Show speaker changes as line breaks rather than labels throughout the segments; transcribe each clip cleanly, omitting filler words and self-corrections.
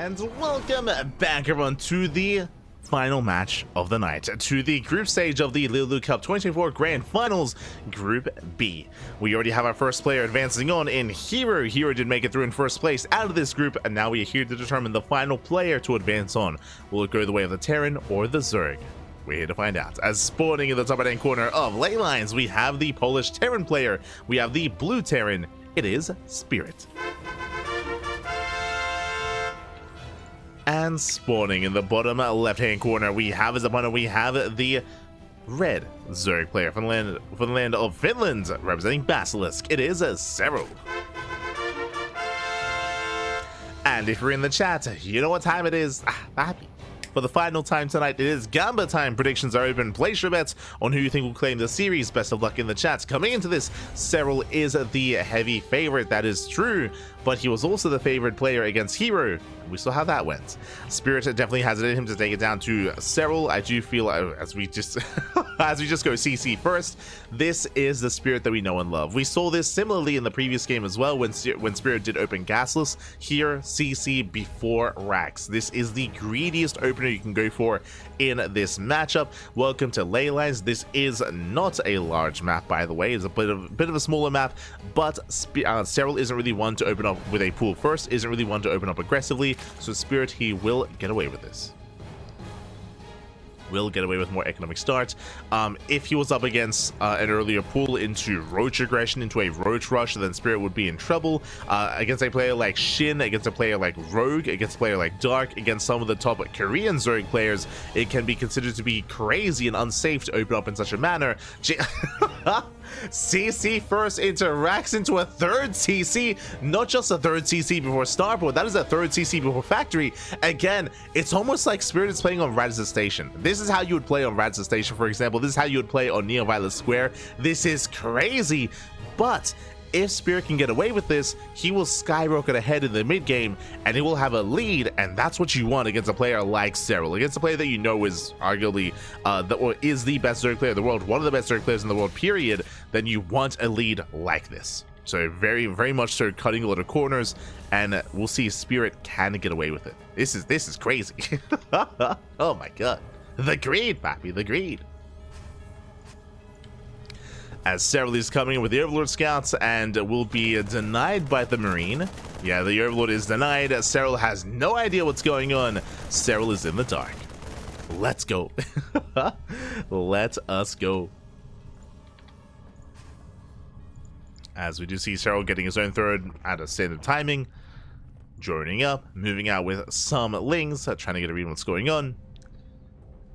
And welcome back everyone to the final match of the night, to the group stage of the LiuLi Cup 2024 Grand Finals, Group B. We already have our first player advancing on in Hero. Hero did make it through in first place out of this group, and now we are here to determine the final player to advance on. Will it go the way of the Terran or the Zerg? We're here to find out. As spawning in the top right-hand corner of ley lines, we have the Polish Terran player. We have the blue Terran. It is Spirit. And spawning in the bottom left-hand corner, we have as opponent, we have the red Zerg player from the land of Finland, representing Basilisk. It is Serral. And if you're in the chat, you know what time it is. Happy. For the final time tonight, it is Gamba time. Predictions are open. Place your bets on who you think will claim the series. Best of luck in the chats. Coming into this, Serral is the heavy favorite. That is true, but he was also the favorite player against Hero. We saw how that went. Spirit definitely has it in him to take it down to Serral. I do feel as we just as we just go CC first, this is the Spirit that we know and love. We saw this similarly in the previous game as well when Spirit did open Gasless. Here, CC before Rax. This is the greediest opener you can go for in this matchup. Welcome to ley lines. This is not a large map, by the way. It's a bit of a smaller map, but Serral isn't really one to open up with a pool first, isn't really one to open up aggressively. So Spirit, he will get away with this. Will get away with more economic start. If he was up against an earlier pull into Roach aggression, into a Roach rush, then Spirit would be in trouble. Against a player like Shin, against a player like Rogue, against a player like Dark, against some of the top Korean Zerg players, it can be considered to be crazy and unsafe to open up in such a manner. CC first into Rax, into a third CC, not just a third CC before Starport, that is a third CC before Factory. Again, it's almost like Spirit is playing on Radza Station. This is how you would play on Radza Station, for example. This is how you would play on Neo Violet Square. This is crazy, but if Spirit can get away with this, he will skyrocket ahead in the mid game and he will have a lead, and that's what you want against a player like Serral, against a player that you know is arguably or is the best Zerg player in the world, one of the best Zerg players in the world, period. Then you want a lead like this. So very much so cutting a lot of corners, and we'll see if Spirit can get away with it. This is crazy. Oh my god. The greed, Pappy, the greed. As Serral is coming in with the Overlord Scouts and will be denied by the Marine. Yeah, the Overlord is denied. Serral has no idea what's going on. Serral is in the dark. Let's go. Let us go. As we do see Serral getting his own third at a standard timing. Joining up, moving out with some Lings, trying to get a read on what's going on.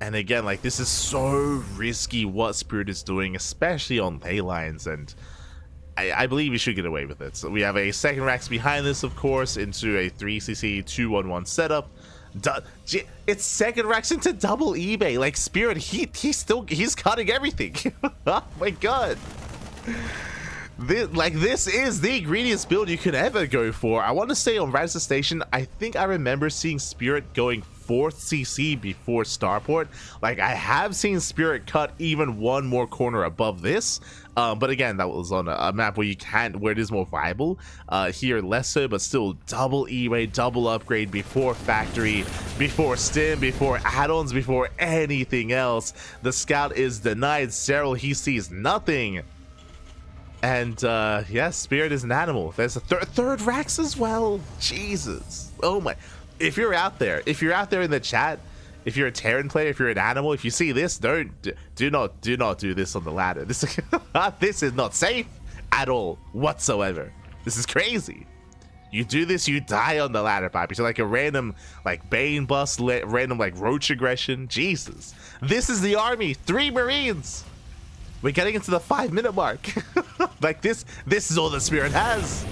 And again, like, this is so risky what Spirit is doing, especially on ley lines, and I believe he should get away with it. So we have a second Rax behind this, of course, into a 3cc 2-1-1 setup. It's second Rax into double eBay. Like, Spirit, he's cutting everything. Oh my god. This is the greediest build you could ever go for. I want to say on Radza Station, I think I remember seeing Spirit going 4th CC before Starport. Like, I have seen Spirit cut even one more corner above this, but again, that was on a map where where it is more viable. Here less so, but still double E-Ray, double upgrade before Factory, before Stim, before add-ons, before anything else. The Scout is denied. Serral, he sees nothing. And yes, Spirit is an animal. There's a third Rax as well. Jesus. Oh my. If you're out there in the chat, if you're a Terran player, if you're an animal, if you see this, do not do this on the ladder. This is not safe at all whatsoever. This is crazy. You do this, you die on the ladder, Papi. So like a random like Bane bust, random like Roach aggression. Jesus. This is the army. 3 Marines. We're getting into the 5-minute mark. Like this is all the Spirit has.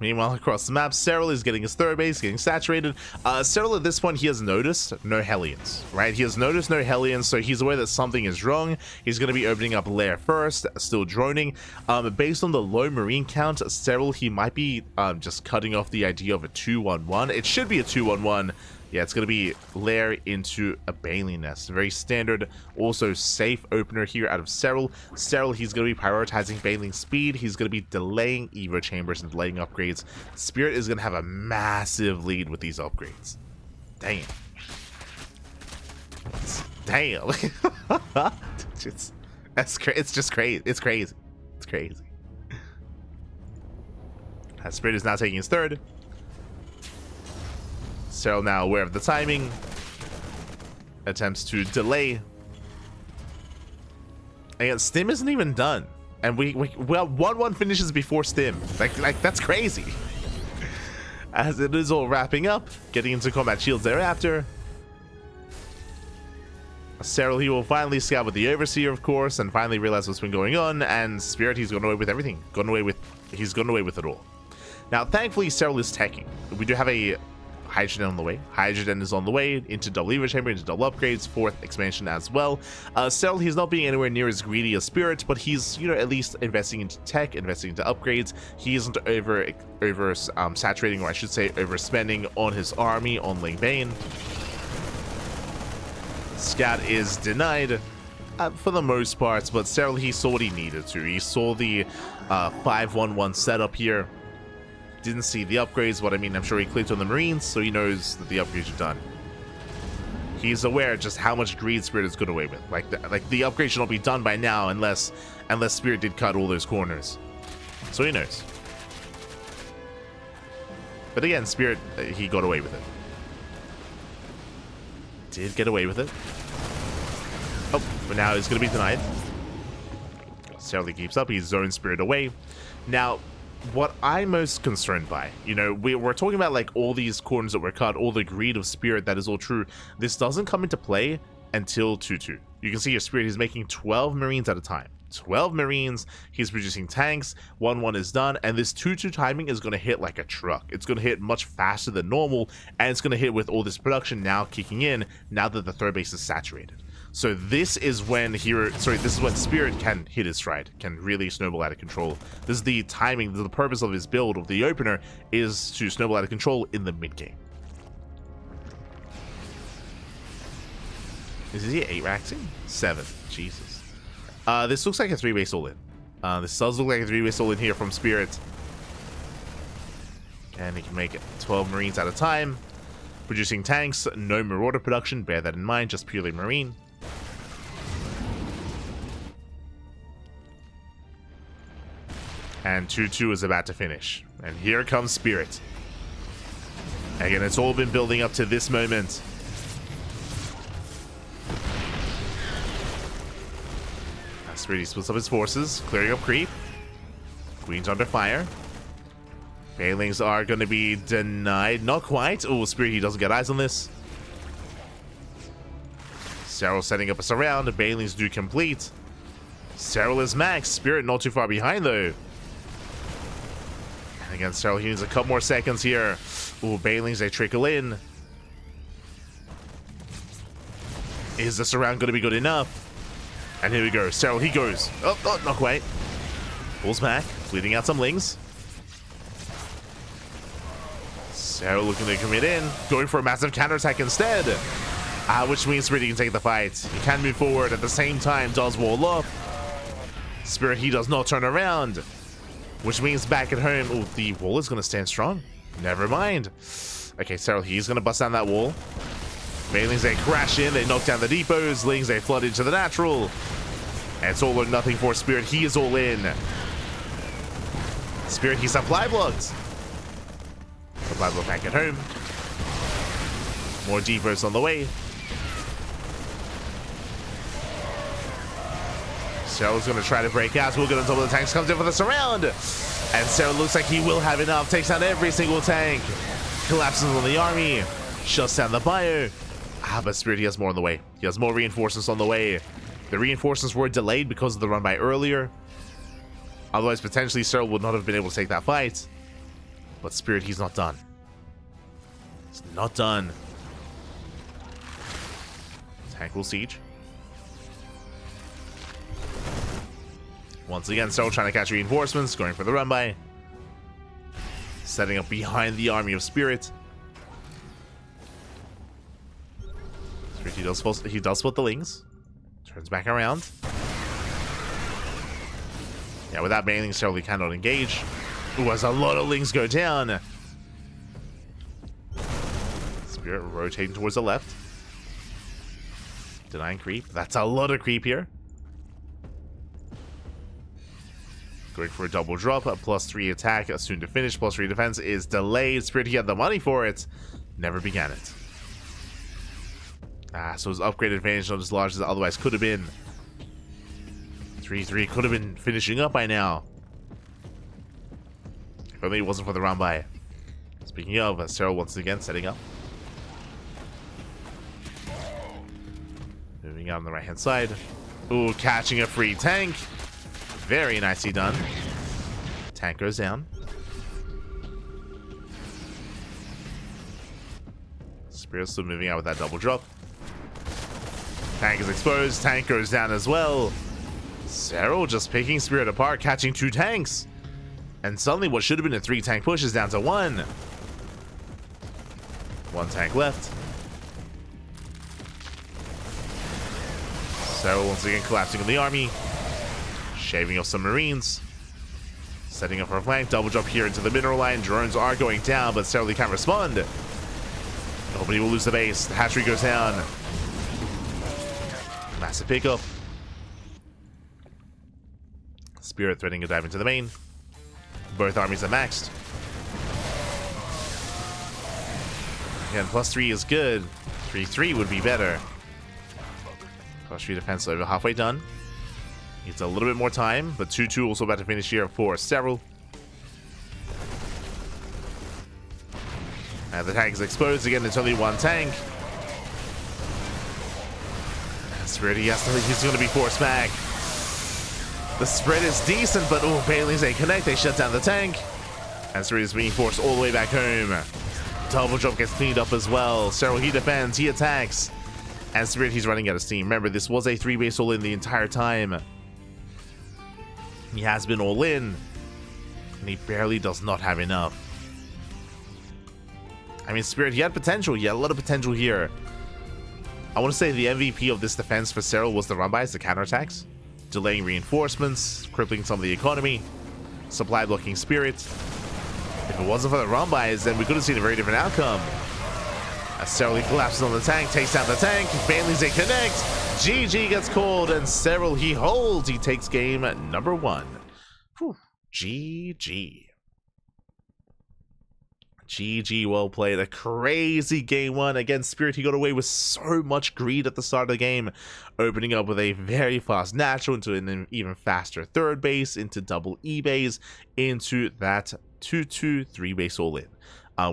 Meanwhile, across the map, Serral is getting his third base, getting saturated. Serral at this point, he has noticed no Hellions, right? He has noticed no Hellions, so he's aware that something is wrong. He's going to be opening up Lair first, still droning. Based on the low Marine count, Serral, he might be just cutting off the idea of a 2-1-1. It should be a 2-1-1. Yeah, it's going to be lair into a Baleen Nest. Very standard, also safe opener here out of Serral. Serral, he's going to be prioritizing Baleen speed. He's going to be delaying Evo Chambers and delaying upgrades. Spirit is going to have a massive lead with these upgrades. Damn. Damn. It's just crazy. It's crazy. It's crazy. Spirit is now taking his third. Serral now aware of the timing. Attempts to delay. And Stim isn't even done. And well, 1-1 finishes before Stim. Like that's crazy. As it is all wrapping up, getting into combat shields thereafter. Serral, he will finally scout with the Overseer, of course, and finally realize what's been going on. And Spirit, he's gone away with everything. He's gone away with it all. Now, thankfully, Serral is teching. We do have a Hydrogen on the way. Hydrogen is on the way into double Evo Chamber, into double upgrades, 4th expansion as well. Serral, he's not being anywhere near as greedy as Spirit, but he's, you know, at least investing into tech, investing into upgrades. He isn't saturating, or I should say overspending on his army, on Ling Bane. Scout is denied for the most part, but Serral, he saw what he needed to. He saw the 5-1-1 setup here. Didn't see the upgrades, but I mean, I'm sure he clicked on the Marines, so he knows that the upgrades are done. He's aware just how much greed Spirit is good away with. Like the upgrade should not be done by now unless Spirit did cut all those corners. So he knows. But again, Spirit, he got away with it. Did get away with it. Oh, but now it's going to be denied. Serral keeps up. He's zoned Spirit away. Now, what I'm most concerned by, you know, we're talking about like all these corners that were cut, all the greed of Spirit, that is all true. This doesn't come into play until 2-2. You can see your Spirit, he's making 12 Marines at a time. 12 Marines, he's producing tanks, 1-1 is done, and this 2-2 timing is going to hit like a truck. It's going to hit much faster than normal, and it's going to hit with all this production now kicking in, now that the third base is saturated. So this is when Spirit can hit his stride, can really snowball out of control. This is the timing, the purpose of his build, of the opener, is to snowball out of control in the mid-game. Is he 8-raxing? 7. Jesus. This looks like a 3-base all-in. This does look like a 3-base all-in here from Spirit. And he can make it 12 Marines at a time. Producing tanks, no Marauder production, bear that in mind, just purely Marine. And 2-2 is about to finish. And here comes Spirit. Again, it's all been building up to this moment. Spirit, he splits up his forces, clearing up creep. Queen's under fire. Banelings are going to be denied. Not quite. Oh, Spirit, he doesn't get eyes on this. Serral setting up a surround. Banelings do complete. Serral is max. Spirit not too far behind, though. And again, Serral, he needs a couple more seconds here. Oh, Banelings, they trickle in. Is the surround going to be good enough? And here we go. Serral, he goes. Oh, not quite. Pulls back, bleeding out some lings. Serral looking to commit in, going for a massive counterattack instead. Which means Spirit can take the fight. He can move forward at the same time, does wall up. Spirit, he does not turn around. Which means back at home, oh, the wall is going to stand strong. Never mind. Okay, Serral, he's going to bust down that wall. Banelings, they crash in, they knock down the depots. Lings, they flood into the natural. And it's all or nothing for Spirit. He is all in. Spirit, he supply blocked. Supply block back at home. More depots on the way. Serral's going to try to break out. We'll get on top of the tanks. Comes in for the surround. And Serral looks like he will have enough. Takes down every single tank. Collapses on the army. Shuts down the bio. But Spirit, he has more on the way. He has more reinforcements on the way. The reinforcements were delayed because of the run by earlier. Otherwise, potentially, Serral would not have been able to take that fight. But Spirit, he's not done. He's not done. Tank will siege. Once again, Serral trying to catch reinforcements, going for the run by. Setting up behind the army of Spirit. He does spot the Lings. Turns back around. Yeah, without bailing, Serral he cannot engage. Ooh, as a lot of Lings go down. Spirit rotating towards the left. Denying creep. That's a lot of creep here. Going for a double drop. A +3 attack. Soon to finish. +3 defense is delayed. Spirit, he had the money for it. Never began it. So his upgrade advantage not as large as it otherwise could have been. 3-3 could have been finishing up by now. If only it wasn't for the round by. Speaking of, Serral once again setting up. Moving out on the right hand side. Ooh, catching a free tank. Very nicely done. Tank goes down. Spirit still moving out with that double drop. Tank is exposed. Tank goes down as well. Serral just picking Spirit apart, catching 2 tanks. And suddenly what should have been a 3 tank push is down to 1. 1 tank left. Serral once again collapsing in the army. Shaving off some Marines. Setting up for a flank. Double drop here into the mineral line. Drones are going down, but Serral can't respond. Nobody will lose the base. The hatchery goes down. Massive pickup. Spirit threatening a dive into the main. Both armies are maxed. Again, +3 is good. 3-3 would be better. +3 defense over halfway done. Needs a little bit more time, but 2-2 also about to finish here for Serral. And the tank is exposed again. It's only 1 tank. Spirit, he's going to be forced back. The spread is decent, but oh, Bailey's ain't connect. They shut down the tank. And Spirit is being forced all the way back home. Double drop gets cleaned up as well. Serral, he defends, he attacks. And Spirit, he's running out of steam. Remember, this was a 3-base all-in the entire time. He has been all in. And he barely does not have enough. I mean, Spirit, he had potential. He had a lot of potential here. I want to say the MVP of this defense for Serral was the run-bys, the counterattacks. Delaying reinforcements, crippling some of the economy, supply blocking Spirit. If it wasn't for the run-bys, then we could have seen a very different outcome. As Serral collapses on the tank, takes down the tank, Bailey's a connect, GG gets called, and Serral he holds. He takes game number 1. Whew. GG. GG, well played. A crazy game 1. Again, Spirit, he got away with so much greed at the start of the game, opening up with a very fast natural into an even faster 3rd base, into double E base, into that 2-2 3-base all-in,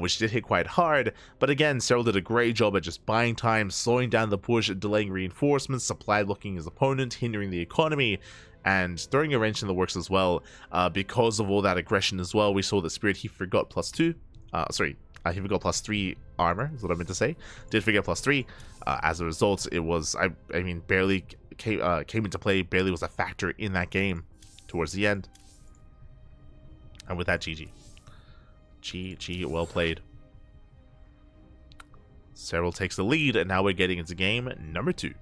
which did hit quite hard. But again, Serral did a great job at just buying time, slowing down the push, delaying reinforcements, supply blocking his opponent, hindering the economy, and throwing a wrench in the works as well. Because of all that aggression as well, we saw that Spirit, he forgot +2. He forgot +3 armor, is what I meant to say. Did forget +3. As a result, it was, I mean, barely came into play, barely was a factor in that game towards the end. And with that, GG. GG, well played. Serral takes the lead, and now we're getting into game number 2.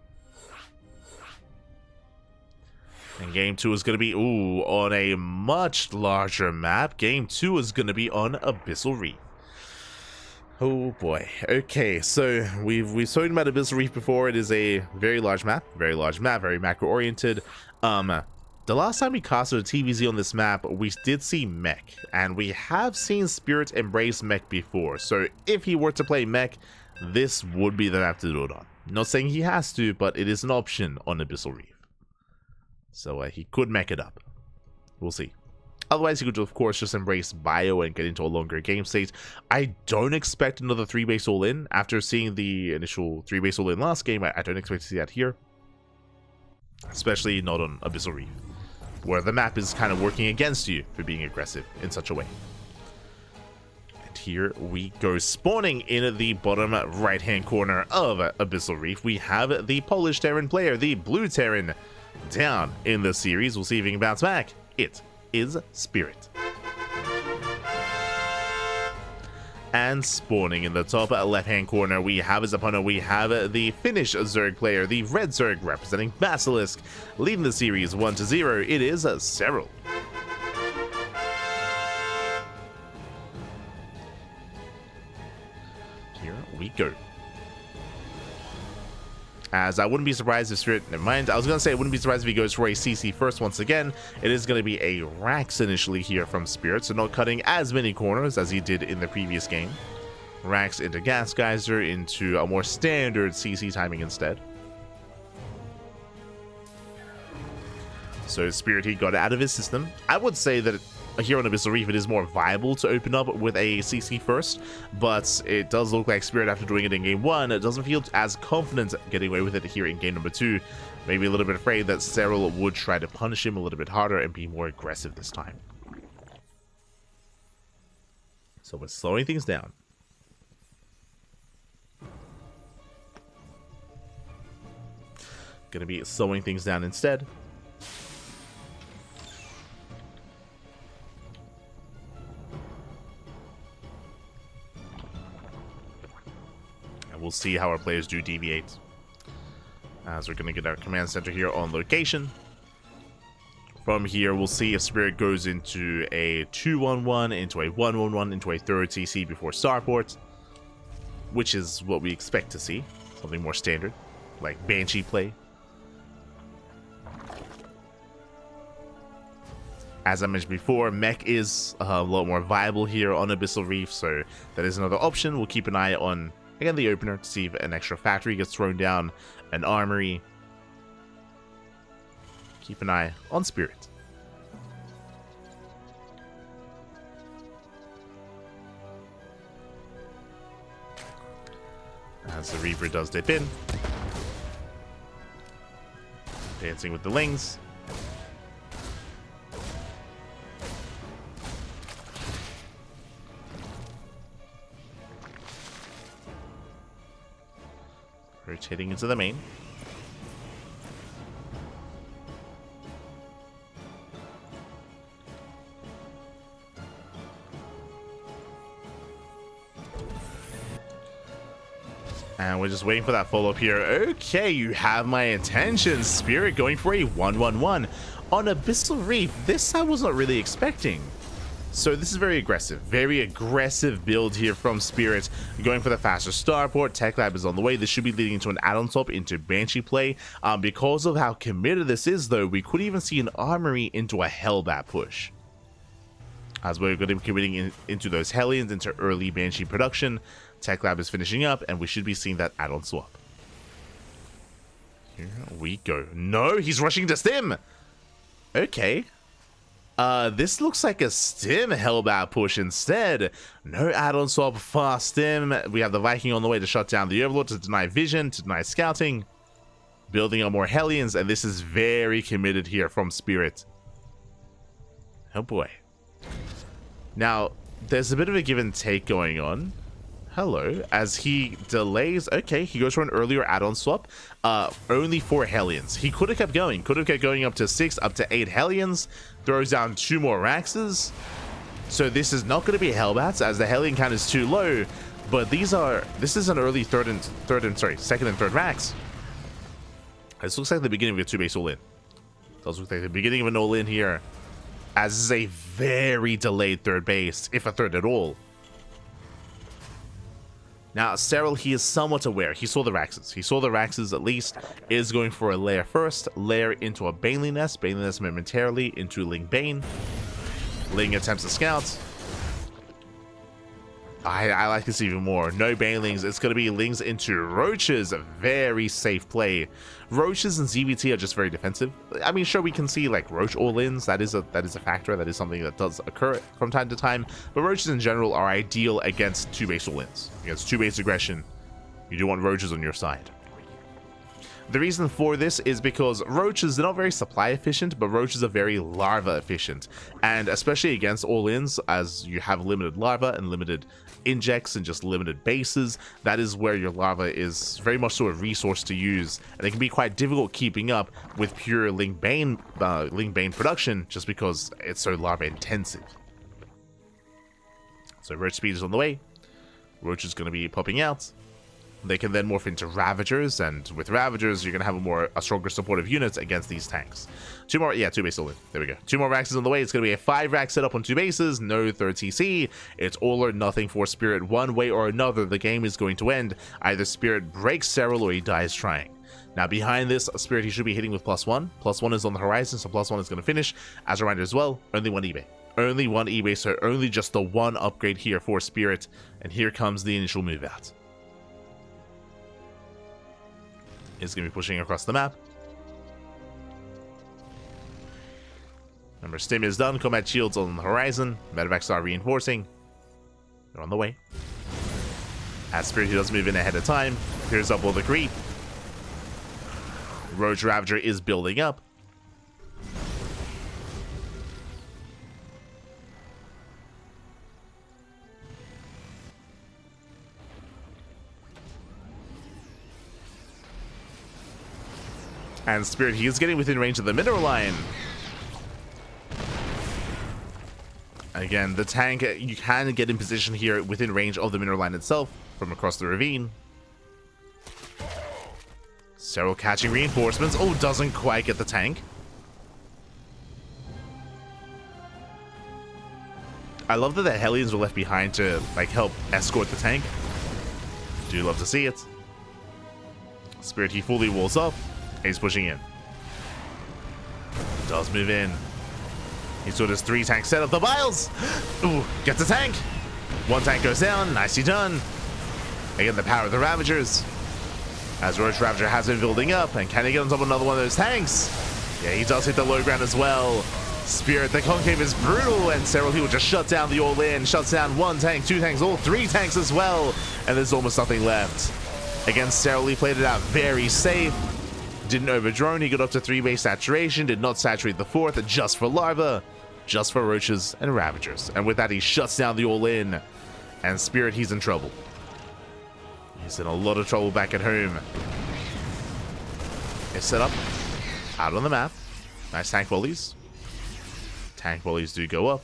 And game 2 is going to be, on a much larger map. Game 2 is going to be on Abyssal Reef. Oh boy. Okay, so we've spoken about Abyssal Reef before. It is a very large map, very macro-oriented. The last time we casted a TVZ on this map, we did see mech, and we have seen Spirit embrace mech before. So if he were to play mech, this would be the map to do it on. Not saying he has to, but it is an option on Abyssal Reef. So he could mech it up. We'll see. Otherwise, he could, of course, just embrace bio and get into a longer game state. I don't expect another 3-base all-in. After seeing the initial 3-base all-in last game, I don't expect to see that here. Especially not on Abyssal Reef, where the map is kind of working against you for being aggressive in such a way. And here we go. Spawning in the bottom right-hand corner of Abyssal Reef, we have the Polish Terran player, the Blue Terran, down in the series. We'll see if he can bounce back. It is Spirit. And spawning in the top left-hand corner, we have his opponent. We have the Finnish Zerg player, the Red Zerg, representing Basilisk, leading the series 1-0. It is Serral. Here we go. As I wouldn't be surprised if Spirit, never mind, I was going to say I wouldn't be surprised if he goes for a CC first once again. It is going to be a Rax initially here from Spirit, so not cutting as many corners as he did in the previous game. Rax into Gas Geyser, into a more standard CC timing instead. So Spirit, he got it out of his system. I would say that here on Abyssal Reef, it is more viable to open up with a CC first, but it does look like Spirit, after doing it in game 1, it doesn't feel as confident getting away with it here in game number 2. Maybe a little bit afraid that Serral would try to punish him a little bit harder and be more aggressive this time. So we're slowing things down. Gonna be slowing things down instead. We'll see how our players do deviate, as we're going to get our command center here on location. From here, we'll see if Spirit goes into a 2-1-1, into a 1-1-1, into a third CC before starport, which is what we expect to see. Something more standard, like Banshee play. As I mentioned before, mech is a lot more viable here on Abyssal Reef, so that is another option. We'll keep an eye on, again, the opener, to see if an extra factory gets thrown down, an armory. Keep an eye on Spirit. As the Reaper does dip in. Dancing with the Lings. Rotating into the main. And we're just waiting for that follow-up here. Okay, you have my attention. Spirit going for a 1-1-1 on Abyssal Reef. This I was not really expecting. So this is very aggressive build here from Spirit, going for the faster starport. Tech Lab is on the way. This should be leading to an add-on swap into Banshee play. Because of how committed this is, though, we could even see an armory into a Hellbat push, as we're going to be committing into those Hellions, into early Banshee production. Tech Lab is finishing up, and we should be seeing that add-on swap. Here we go. No, he's rushing to Stim. Okay. This looks like a Stim Hellbat push instead. No add-on swap, fast Stim. We have the Viking on the way to shut down the Overlord, to deny vision, to deny scouting. Building up more Hellions, and this is very committed here from Spirit. Oh boy. Now, there's a bit of a give and take going on. Hello, as he delays. Okay, he goes for an earlier add-on swap. Only 4 Hellions. He could have kept going. Could have kept going up to 6, up to 8 Hellions. Throws down 2 more Raxes. So this is not going to be Hellbats, as the Hellion count is too low. But this is an early second and third Rax. This looks like the beginning of a 2-base all-in. Does look like the beginning of an all-in here, as this is a very delayed third base, if a third at all. Now, Serral, he is somewhat aware. He saw the Raxes. He saw the Raxes, at least. Is going for a lair first. Lair into a Baneling Nest. Baneling Nest momentarily into Ling Bane. Ling attempts to scout. I like this even more. No Banelings. It's going to be Lings into Roaches. A very safe play. Roaches and ZvT are just very defensive. I mean, sure, we can see like Roach all-ins. That is a factor. That is something that does occur from time to time. But Roaches in general are ideal against 2-base all-ins. Against 2-base aggression, you do want Roaches on your side. The reason for this is because Roaches, they're not very supply efficient, but Roaches are very larva efficient. And especially against all-ins, as you have limited larva and limited injects and just limited bases, that is where your larva is very much so a resource to use. And it can be quite difficult keeping up with pure Ling Bane production, just because it's so larva intensive. So Roach speed is on the way. Roach is going to be popping out. They can then morph into Ravagers, and with Ravagers, you're going to have a stronger supportive unit against these tanks. Two base all in. There we go. 2 more racks is on the way. It's going to be a 5-rack setup on 2 bases, no third TC. It's all or nothing for Spirit. One way or another, the game is going to end. Either Spirit breaks Serral or he dies trying. Now, behind this, Spirit, he should be hitting with +1. +1 is on the horizon, so +1 is going to finish. As a reminder as well, only 1 eBay. Only 1 eBay, so only just the 1 upgrade here for Spirit. And here comes the initial move out. Is going to be pushing across the map. Remember, Stim is done. Combat shields on the horizon. Medevacs are reinforcing. They're on the way. As Spirit, he does move in ahead of time. Clears up all the creep. Roach Ravager is building up. And Spirit, he is getting within range of the mineral line. Again, the tank, you can get in position here within range of the mineral line itself from across the ravine. Serral catching reinforcements. Oh, doesn't quite get the tank. I love that the Hellions were left behind to help escort the tank. Do love to see it. Spirit, he fully walls up. He's pushing in. Does move in. He saw this 3-tank setup. The Vials! Ooh, gets the tank. 1 tank goes down. Nicely done. Again, the power of the Ravagers. As Roach Ravager has been building up. And can he get on top of another one of those tanks? Yeah, he does hit the low ground as well. Spirit, the concave is brutal. And Serral, he will just shut down the all-in. Shuts down 1 tank, 2 tanks, all 3 tanks as well. And there's almost nothing left. Against Serral, he played it out very safe. Didn't overdrone, he got up to 3-base saturation, did not saturate the 4th, just for larva, just for roaches and ravagers. And with that, he shuts down the all-in. And Spirit, he's in trouble. He's in a lot of trouble back at home. It's set up out on the map. Nice tank volleys. Tank volleys do go up.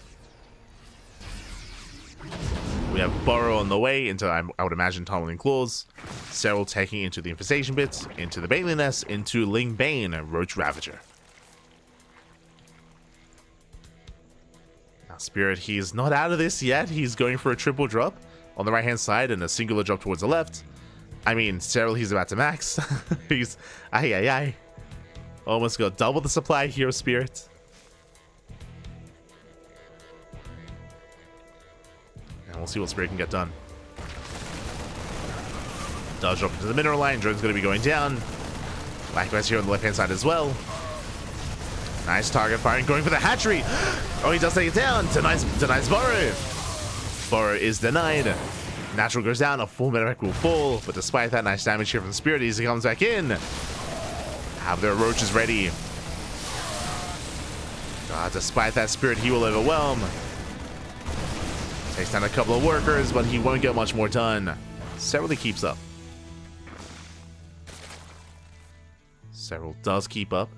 We have Burrow on the way into, I would imagine, Tunneling Claws. Serral taking into the Infestation Bits, into the Bailey Nest, into Ling Bane, Roach Ravager. Now, Spirit, he's not out of this yet. He's going for a triple drop on the right-hand side and a singular drop towards the left. I mean, Serral, he's about to max. He's, almost got double the supply here, Spirit. And we'll see what Spirit can get done. Does drop into the mineral line. Drone's going to be going down. Likewise here on the left-hand side as well. Nice target firing. Going for the hatchery. Oh, he does take it down. Denies Burrow. Burrow is denied. Natural goes down. A full medevac will fall. But despite that, nice damage here from Spirit as he comes back in. Have their roaches ready. Despite that, Spirit, he will overwhelm. Takes down a couple of workers, but he won't get much more done. Serral keeps up. Serral does keep up.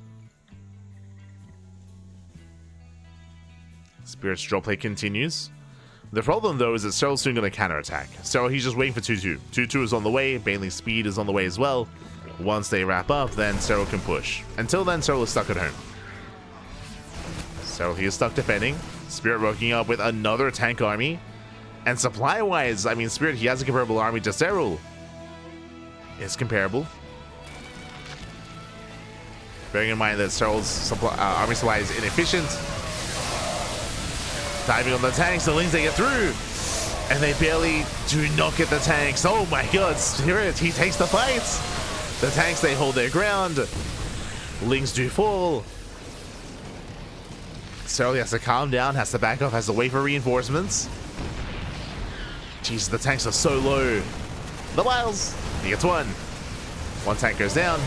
Spirit's drop play continues. The problem, though, is that Serral's soon going to counterattack. Serral, he's just waiting for 2-2. 2-2 is on the way. Bailey's speed is on the way as well. Once they wrap up, then Serral can push. Until then, Serral is stuck at home. Serral, he is stuck defending. Spirit working up with another tank army. And supply-wise, I mean, Spirit, he has a comparable army to Serral. It's comparable. Bearing in mind that Serral's army supply is inefficient. Diving on the tanks, the Lings, they get through. And they barely do not get the tanks. Oh my god, Spirit, he takes the fight. The tanks, they hold their ground. Lings do fall. Serral has to calm down, has to back off, has to wait for reinforcements. Jeez, the tanks are so low. The Wiles, he gets 1. 1 tank goes down.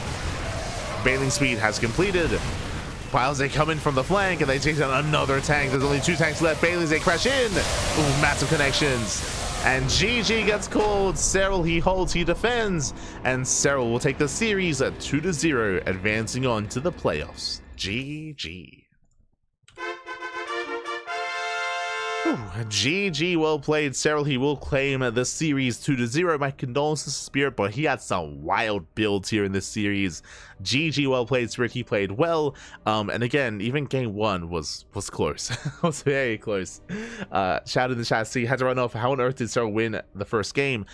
Bailing speed has completed. Wiles, they come in from the flank and they take down another tank. There's only 2 tanks left. Baileys, they crash in. Ooh, massive connections. And GG gets called. Serral, he holds, he defends. And Serral will take the series at 2-0, advancing on to the playoffs. GG. GG, well played, Serral. He will claim the series 2-0. My condolences, Spirit, but he had some wild builds here in this series. GG, well played, Spirit. He played well. And again, even game one was close. Was very close. Shout in the chat. See, had to run off. How on earth did Serral win the first game?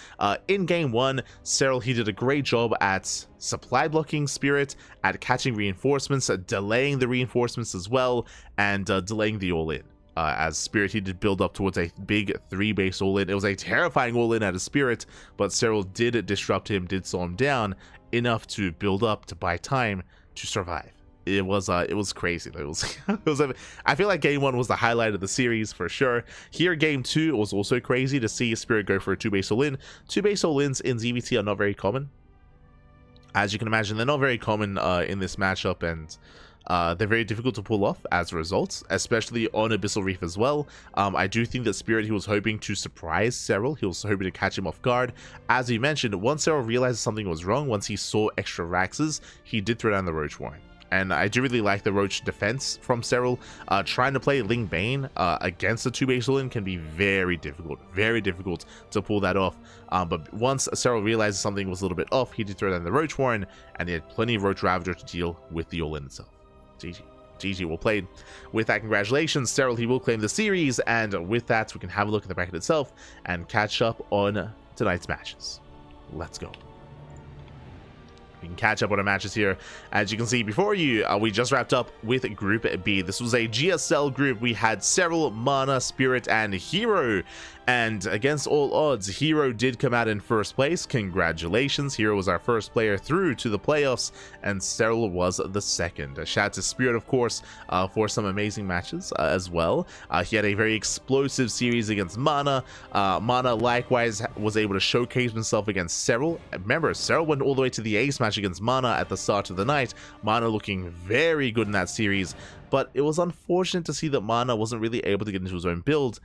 In game one, Serral, he did a great job at supply blocking Spirit, at catching reinforcements, delaying the reinforcements as well, and delaying the all-in. As Spirit, he did build up towards a big 3-base all-in. It was a terrifying all-in out of Spirit, but Serral did disrupt him, did slow him down enough to build up, to buy time, to survive. It was crazy. I feel like game one was the highlight of the series for sure. Here, game two, it was also crazy to see Spirit go for a 2-base all-in. 2-base all-ins in ZvT are not very common. As you can imagine, they're not very common in this matchup, and they're very difficult to pull off as a result, especially on Abyssal Reef as well. I do think that Spirit, he was hoping to surprise Serral. He was hoping to catch him off guard. As you mentioned, once Serral realized something was wrong, once he saw extra Raxes, he did throw down the Roach Warren. And I do really like the Roach defense from Serral. Trying to play Ling Bane against the 2-base all-in can be very difficult to pull that off. But once Serral realized something was a little bit off, he did throw down the Roach Warren, and he had plenty of Roach Ravager to deal with the all-in itself. GG, well played. With that, congratulations, Serral. He will claim the series, and with that, we can have a look at the bracket itself and catch up on tonight's matches. Let's go. We can catch up on our matches here. As you can see before you, we just wrapped up with Group B. This was a GSL group. We had Serral, Mana, Spirit, and Hero. And against all odds, Hero did come out in first place. Congratulations. Hero was our first player through to the playoffs, and Serral was the second. A shout out to Spirit, of course, for some amazing matches as well. He had a very explosive series against Mana. Mana likewise was able to showcase himself against Serral. Remember, Serral went all the way to the ace match against Mana at the start of the night. Mana looking very good in that series, but it was unfortunate to see that Mana wasn't really able to get into his own build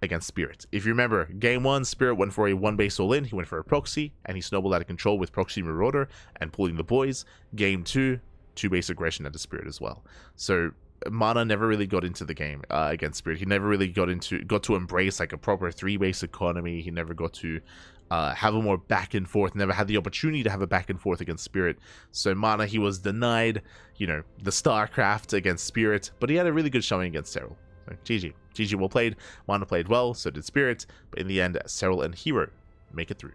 against Spirit. If you remember, game one, Spirit went for a 1-base all-in. He went for a proxy, and he snowballed out of control with proxy Marauder and pulling the boys. Game two, 2-base aggression at the Spirit as well. So Mana never really got into the game against Spirit. He never really got to embrace like a proper 3-base economy. He never got to have a more back and forth, never had the opportunity to have a back and forth against Spirit. So Mana, he was denied, you know, the StarCraft against Spirit, but he had a really good showing against Serral. So GG, well played. Mana played well, so did Spirit, but in the end, Serral and Hero make it through.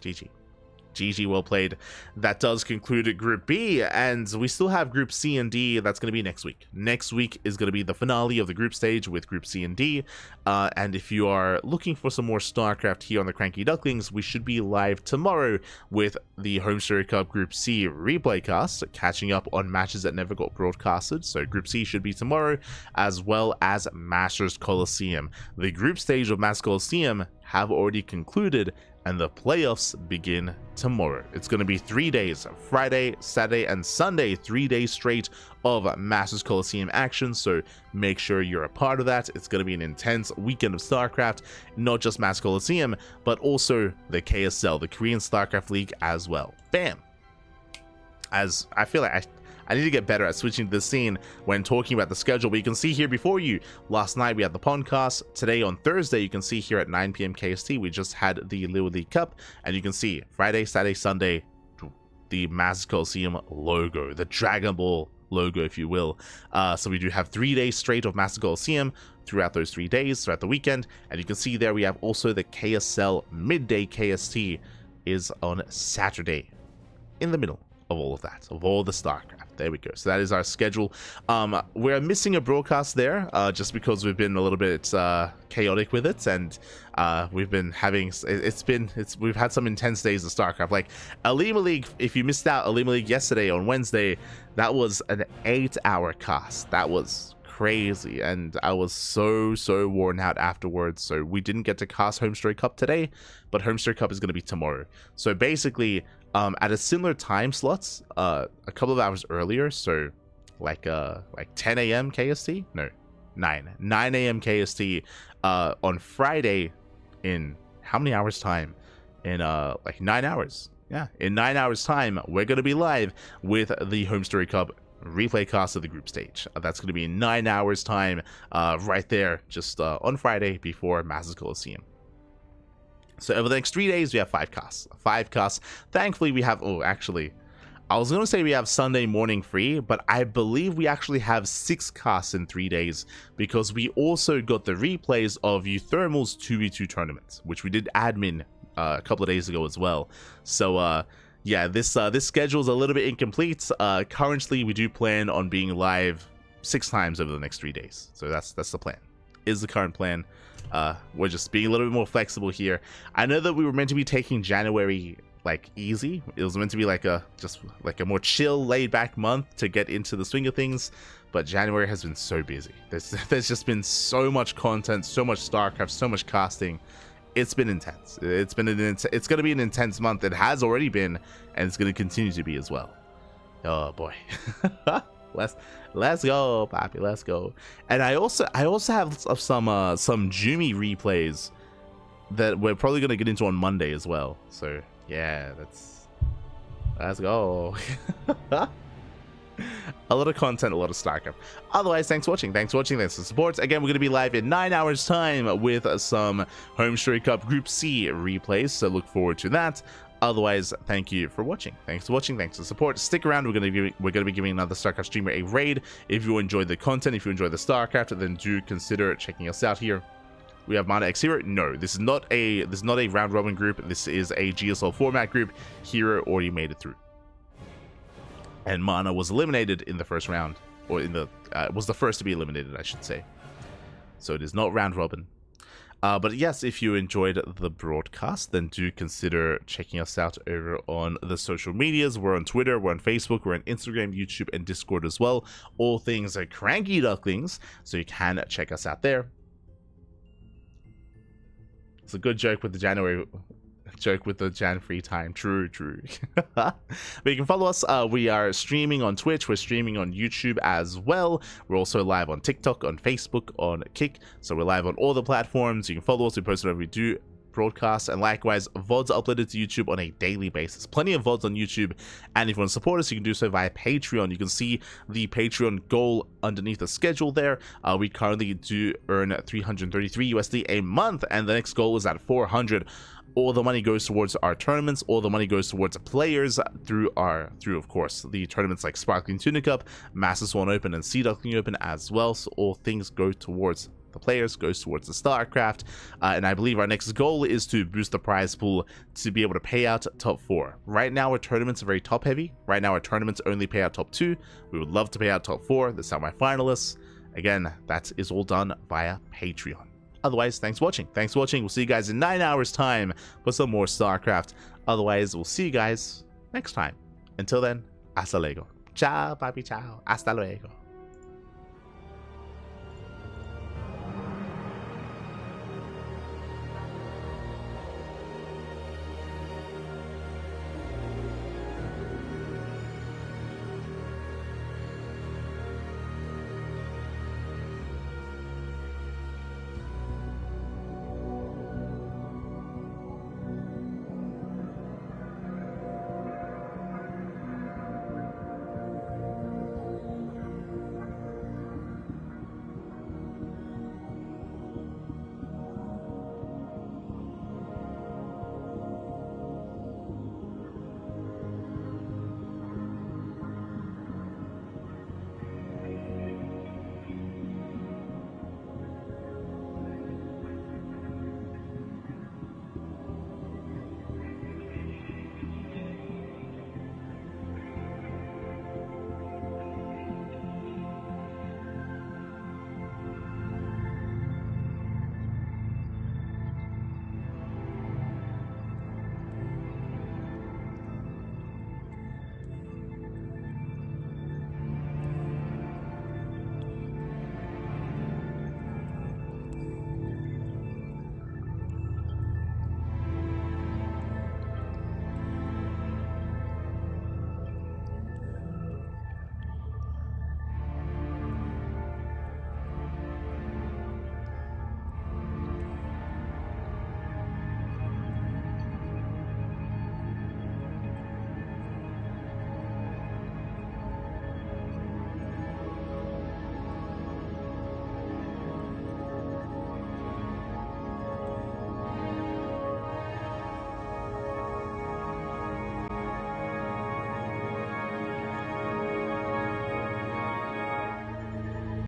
GG, well played. That does conclude Group B, and we still have Group C and D. That's going to be next week. Next week is going to be the finale of the group stage with Group C and D, and if you are looking for some more StarCraft here on the CranKy Ducklings, we should be live tomorrow with the Home Story Cup Group C replay cast, catching up on matches that never got broadcasted. So Group C should be tomorrow, as well as Masters Coliseum. The group stage of Masters Coliseum have already concluded, and the playoffs begin tomorrow. It's going to be 3 days, Friday, Saturday, and Sunday, 3 days straight of Masters Coliseum action, so make sure you're a part of that. It's going to be an intense weekend of StarCraft, not just Masters Coliseum, but also the KSL, the Korean StarCraft League as well. Bam! As I feel like I need to get better at switching to the scene when talking about the schedule, but you can see here before you, last night we had the podcast. Today on Thursday, you can see here at 9 p.m. KST, we just had the LiuLi Cup, and you can see Friday, Saturday, Sunday, the Masters Coliseum logo, the Dragon Ball logo, if you will. So we do have 3 days straight of Masters Coliseum throughout those 3 days, throughout the weekend, and you can see there we have also the KSL midday KST is on Saturday, in the middle of all of that, of all the StarCraft. There we go. So that is our schedule. We're missing a broadcast there, just because we've been a little bit chaotic with it, and we've been having we've had some intense days of StarCraft. Like Alima League, if you missed out Alima League yesterday on Wednesday, that was an 8-hour cast. That was crazy, and I was so worn out afterwards. So we didn't get to cast Home Story Cup today, but Home Story Cup is going to be tomorrow. So basically, at a similar time slots, a couple of hours earlier, so like 10 a.m. KST, no, 9 a.m. KST, on Friday, in how many hours time? In like 9 hours. Yeah, in 9 hours time, we're gonna be live with the Home Story Cup replay cast of the group stage. That's going to be in 9 hours time, right there, just on Friday before Masters Coliseum. So over the next 3 days, we have 5 casts. 5 casts. Thankfully, we have... Oh, actually, I was going to say we have Sunday morning free, but I believe we actually have 6 casts in 3 days, because we also got the replays of Euthermal's 2v2 tournaments, which we did admin a couple of days ago as well. So, yeah, this schedule is a little bit incomplete. Currently, we do plan on being live 6 times over the next 3 days. So that's the plan. Is the current plan. We're just being a little bit more flexible here. I know that we were meant to be taking January like easy. It was meant to be like a more chill, laid back month to get into the swing of things, but January has been so busy. There's just been so much content, so much StarCraft, so much casting. It's been intense. It's going to be an intense month. It has already been, and it's going to continue to be as well. Oh boy. Let's go, Poppy. Let's go. And I also have some Jumi replays that we're probably going to get into on Monday as well. So yeah, let's go. A lot of content, a lot of StarCraft. Otherwise, thanks for watching. Thanks for the support. Again, we're going to be live in 9 hours time with some LiuLi Cup Group C replays, so look forward to that. Otherwise, thank you for watching. Thanks for watching. Thanks for the support. Stick around. We're going to be giving another StarCraft streamer a raid. If you enjoyed the content, if you enjoyed the StarCraft, then do consider checking us out here. We have Mana X Hero. No, this is not a round robin group. This is a GSL format group. Hero already made it through, and Mana was eliminated in the first round, or was the first to be eliminated, I should say. So it is not round robin. But yes, if you enjoyed the broadcast, then do consider checking us out over on the social medias. We're on Twitter, we're on Facebook, we're on Instagram, YouTube, and Discord as well. All things are CranKy Ducklings, so you can check us out there. It's a good joke with the Jan free time. True. But you can follow us. We are streaming on Twitch. We're streaming on YouTube as well. We're also live on TikTok, on Facebook, on Kick. So we're live on all the platforms. You can follow us. We post whenever we do broadcast, and likewise VODs are uploaded to YouTube on a daily basis. Plenty of VODs on YouTube, and if you want to support us, you can do so via Patreon. You can see the Patreon goal underneath the schedule there. We currently do earn 333 USD a month, and the next goal is at 400. All the money goes towards our tournaments. All the money goes towards players through of course the tournaments like Sparkling Tuna Cup, Masters 1 Open, and Sea Duckling Open as well. So all things go towards the players, goes towards the StarCraft, and I believe our next goal is to boost the prize pool to be able to pay out top 4. Right now our tournaments are very top heavy. Right now our tournaments only pay out top 2. We would love to pay out top 4. That's how my finalists. Again, that is all done via Patreon. Otherwise, thanks for watching. We'll see you guys in 9 hours time for some more StarCraft. Otherwise, we'll see you guys next time. Until then, hasta luego. Ciao, papi, ciao. Hasta luego.